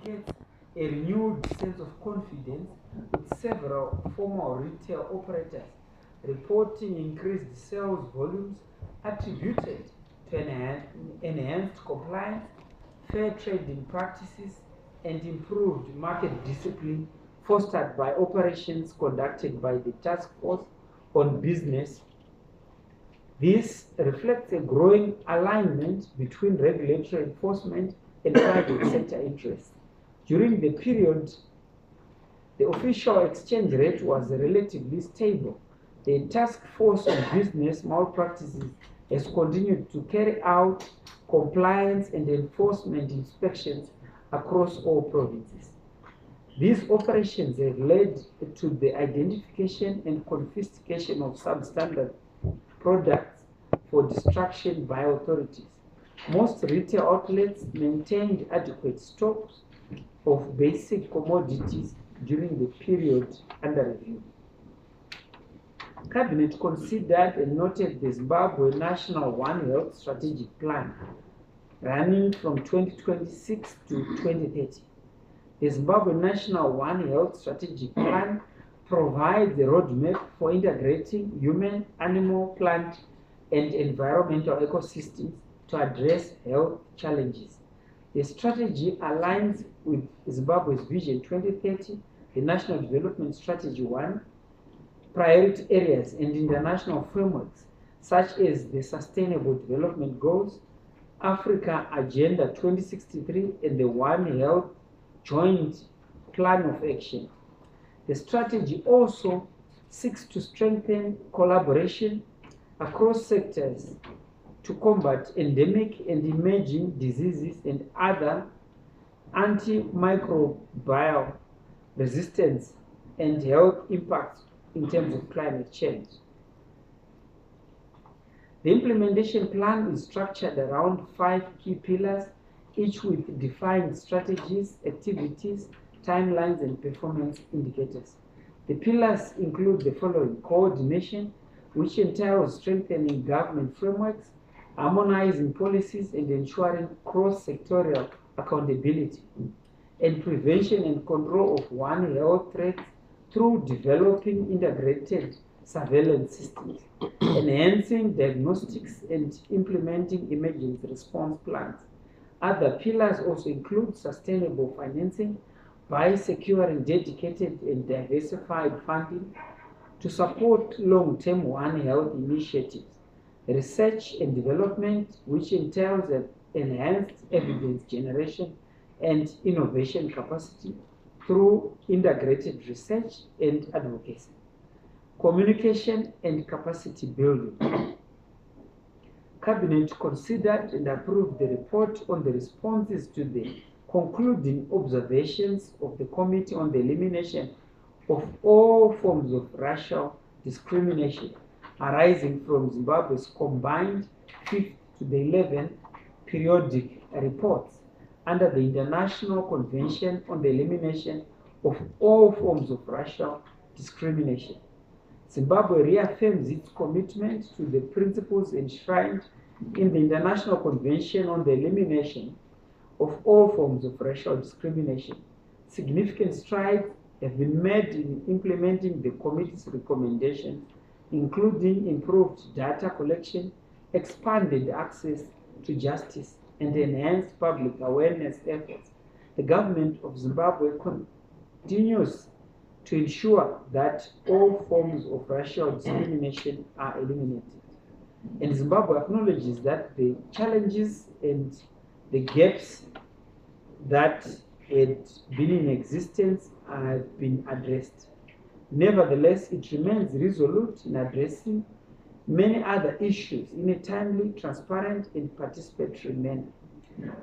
indicates a renewed sense of confidence, with several former retail operators reporting increased sales volumes attributed to enhanced compliance, fair trading practices, and improved market discipline fostered by operations conducted by the Task Force on Business. This reflects a growing alignment between regulatory enforcement and private sector interests. During the period, the official exchange rate was relatively stable. The Task Force on Business Malpractices has continued to carry out compliance and enforcement inspections across all provinces. These operations have led to the identification and confiscation of substandard products for destruction by authorities. Most retail outlets maintained adequate stocks of basic commodities during the period under review. Cabinet considered and noted the Zimbabwe National One Health Strategic Plan running from 2026 to 2030. The Zimbabwe National One Health Strategic Plan provides a roadmap for integrating human, animal, plant, and environmental ecosystems to address health challenges. The strategy aligns with Zimbabwe's Vision 2030, the National Development Strategy 1, priority areas and international frameworks such as the Sustainable Development Goals, Africa Agenda 2063, and the One Health Joint Plan of Action. The strategy also seeks to strengthen collaboration across sectors to combat endemic and emerging diseases and other antimicrobial resistance and health impacts in terms of climate change. The implementation plan is structured around 5 key pillars, each with defined strategies, activities, timelines, and performance indicators. The pillars include the following: coordination, which entails strengthening government frameworks, harmonizing policies, and ensuring cross-sectorial accountability, and prevention and control of One Health threats through developing integrated surveillance systems, enhancing diagnostics, and implementing emergency response plans. Other pillars also include sustainable financing by securing dedicated and diversified funding to support long-term One Health initiatives, research and development, which entails enhanced evidence generation and innovation capacity through integrated research and advocacy, communication and capacity building. Cabinet considered and approved the report on the responses to the concluding observations of the Committee on the Elimination of all forms of racial discrimination arising from Zimbabwe's combined 5th to the 11th periodic reports under the International Convention on the Elimination of all forms of racial discrimination. Zimbabwe reaffirms its commitment to the principles enshrined in the International Convention on the Elimination of all forms of racial discrimination. Significant strides have been made in implementing the committee's recommendations, including improved data collection, expanded access to justice, and enhanced public awareness efforts. The government of Zimbabwe continues to ensure that all forms of racial discrimination are eliminated. And Zimbabwe acknowledges that the challenges and the gaps that had been in existence have been addressed. Nevertheless, it remains resolute in addressing many other issues in a timely, transparent, and participatory manner.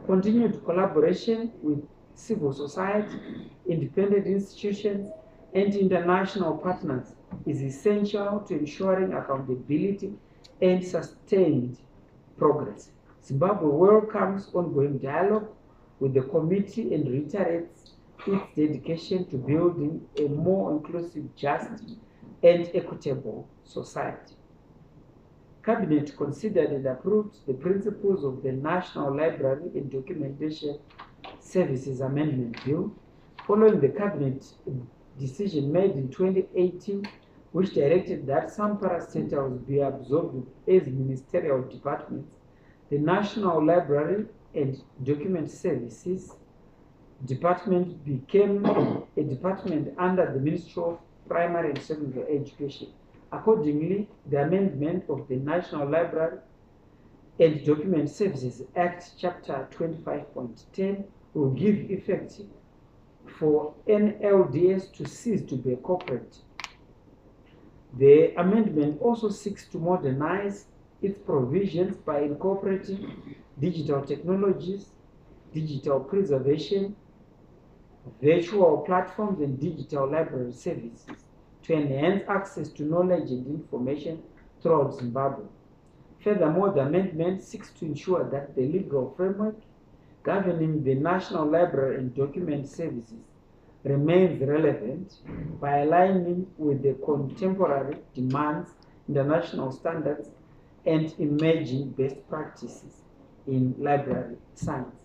Continued collaboration with civil society, independent institutions, and international partners is essential to ensuring accountability and sustained progress. Zimbabwe welcomes ongoing dialogue with the committee and reiterates its dedication to building a more inclusive, just, and equitable society. Cabinet considered and approved the principles of the National Library and Documentation Services Amendment Bill, following the Cabinet decision made in 2018, which directed that some parastatals be absorbed as ministerial departments. The National Library and Document Services Department became a department under the Ministry of Primary and Secondary Education. Accordingly, the amendment of the National Library and Document Services Act, Chapter 25.10, will give effect for NLDS to cease to be a corporate. The amendment also seeks to modernize its provisions by incorporating digital technologies, digital preservation, virtual platforms, and digital library services to enhance access to knowledge and information throughout Zimbabwe. Furthermore, the amendment seeks to ensure that the legal framework governing the National Library and Document Services remains relevant by aligning with the contemporary demands, international standards, and emerging best practices in library science.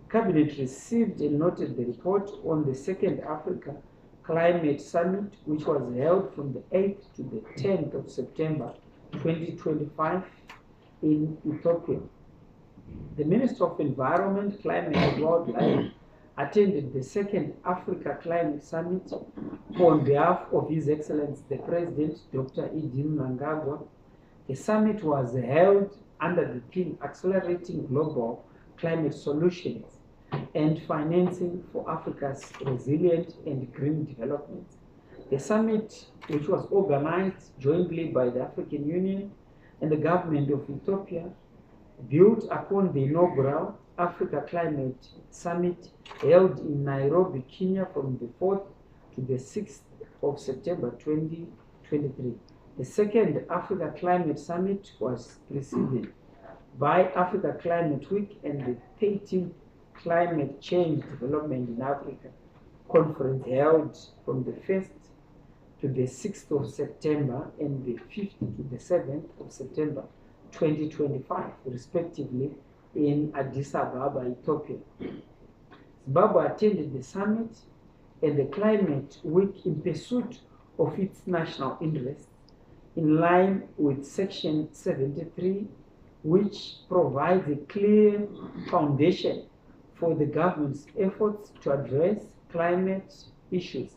Cabinet received and noted the report on the Second Africa Climate Summit, which was held from the 8th to the 10th of September 2025 in Ethiopia. The Minister of Environment, Climate and Wildlife attended the Second Africa Climate Summit on behalf of His Excellency the President, Dr. Edin Mnangagwa. The summit was held under the theme Accelerating Global Climate Solutions and Financing for Africa's Resilient and Green Development. The summit, which was organized jointly by the African Union and the government of Ethiopia, built upon the inaugural Africa Climate Summit held in Nairobi, Kenya from the 4th to the 6th of September 2023. The second Africa Climate Summit was preceded by Africa Climate Week and the 13th Climate Change Development in Africa conference held from the 1st to the 6th of September and the 5th to the 7th of September 2025, respectively, in Addis Ababa, Ethiopia. Zimbabwe attended the summit and the Climate Week in pursuit of its national interests, in line with Section 73, which provides a clear foundation for the government's efforts to address climate issues,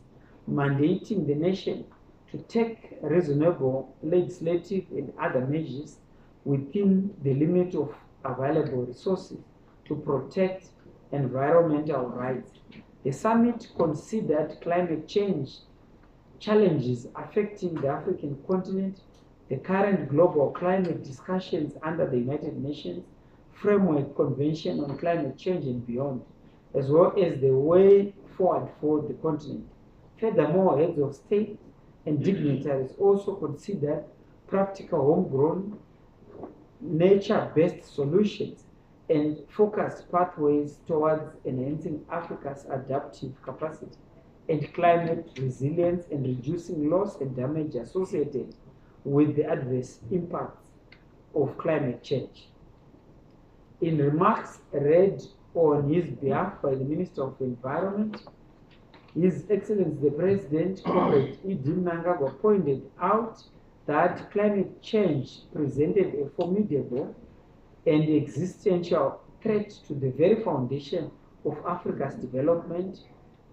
mandating the nation to take reasonable legislative and other measures within the limit of available resources to protect environmental rights. The summit considered climate change challenges affecting the African continent, the current global climate discussions under the United Nations Framework Convention on Climate Change and beyond, as well as the way forward for the continent. Furthermore, heads of state and dignitaries also considered practical homegrown, nature-based solutions and focused pathways towards enhancing Africa's adaptive capacity and climate resilience and reducing loss and damage associated with the adverse impacts of climate change. In remarks read on his behalf by the Minister of Environment, His Excellency the President, Comrade Edin Mnangagwa, pointed out that climate change presented a formidable and existential threat to the very foundation of Africa's development,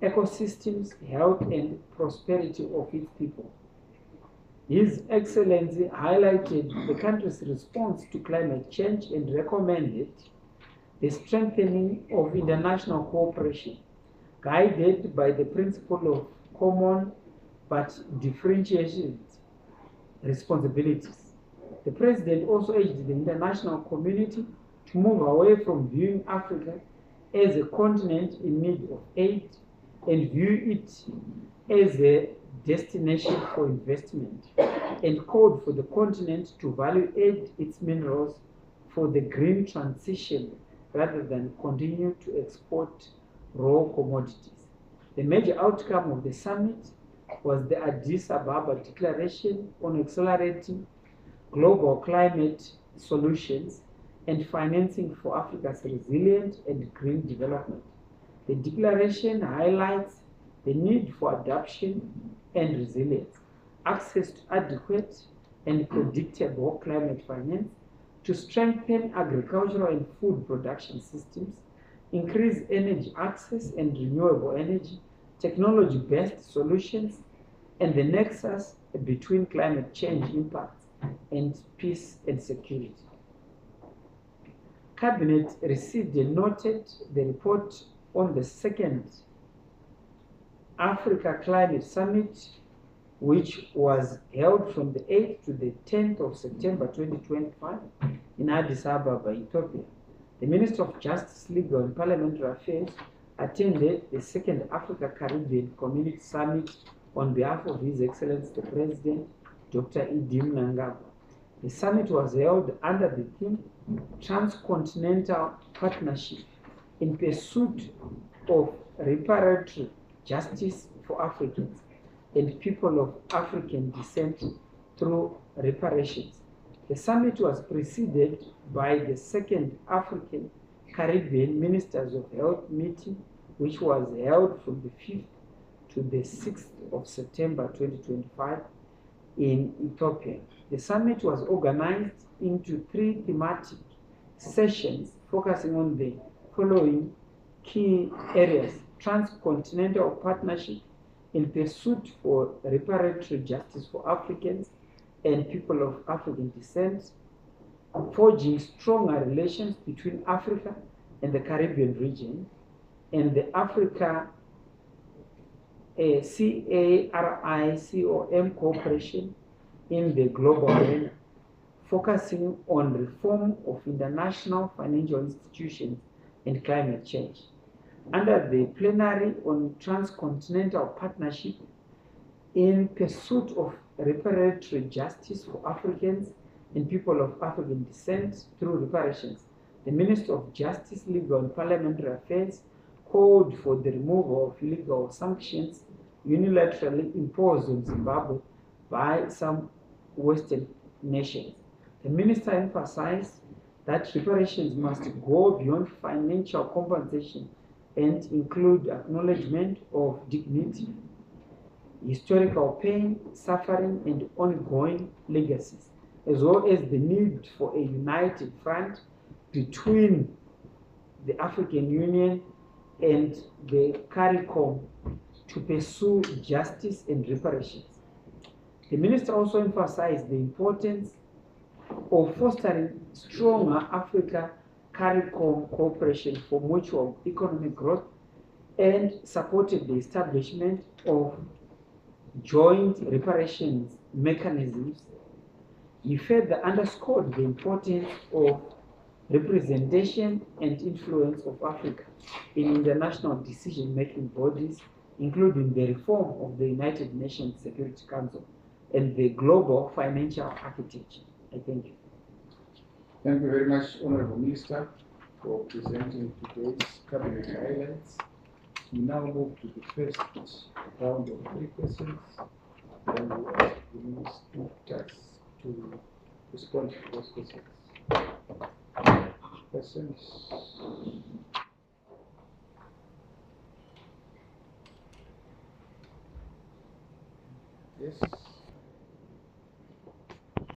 ecosystems, health, and prosperity of its people. His Excellency highlighted the country's response to climate change and recommended the strengthening of international cooperation, guided by the principle of common but differentiated responsibilities. The President also urged the international community to move away from viewing Africa as a continent in need of aid and view it as a destination for investment, and called for the continent to value add its minerals for the green transition rather than continue to export raw commodities. The major outcome of the summit was the Addis Ababa Declaration on Accelerating Global Climate Solutions and financing for Africa's resilient and green development. The declaration highlights the need for adaptation and resilience, access to adequate and predictable climate finance, to strengthen agricultural and food production systems, increase energy access and renewable energy, technology-based solutions, and the nexus between climate change impacts and peace and security. Cabinet received and noted the report on the second Africa Climate Summit, which was held from the 8th to the 10th of September 2025 in Addis Ababa, Ethiopia. The Minister of Justice, Legal and Parliamentary Affairs attended the second Africa Caribbean Community Summit on behalf of His Excellency the President, Dr. Idim Nangagwa. The summit was held under the theme Transcontinental Partnership in Pursuit of Reparatory Justice for Africans and People of African Descent through Reparations. The summit was preceded by the second African Caribbean Ministers of Health meeting, which was held from the 5th to the 6th of September 2025 in Ethiopia. The summit was organized into 3 thematic sessions focusing on the following key areas: transcontinental partnership in pursuit for reparatory justice for Africans and people of African descent, forging stronger relations between Africa and the Caribbean region, and the Africa CARICOM cooperation in the global arena, focusing on reform of international financial institutions and climate change. Under the plenary on transcontinental partnership in pursuit of reparatory justice for Africans and people of African descent through reparations, the Minister of Justice, Legal and Parliamentary Affairs called for the removal of illegal sanctions unilaterally imposed on Zimbabwe by some Western nations. The Minister emphasized that reparations must go beyond financial compensation and include acknowledgement of dignity, historical pain, suffering, and ongoing legacies, as well as the need for a united front between the African Union and the CARICOM to pursue justice and reparations. The minister also emphasized the importance of fostering stronger Africa CARICOM cooperation for mutual economic growth and supported the establishment of joint reparations mechanisms. He further underscored the importance of representation and influence of Africa in international decision-making bodies, including the reform of the United Nations Security Council and the global financial architecture. I thank you. Thank you very much, Honorable Minister, for presenting today's cabinet highlights. We now move to the first round of 3 questions. Then we ask the ministers to respond to those questions. Questions? Yes.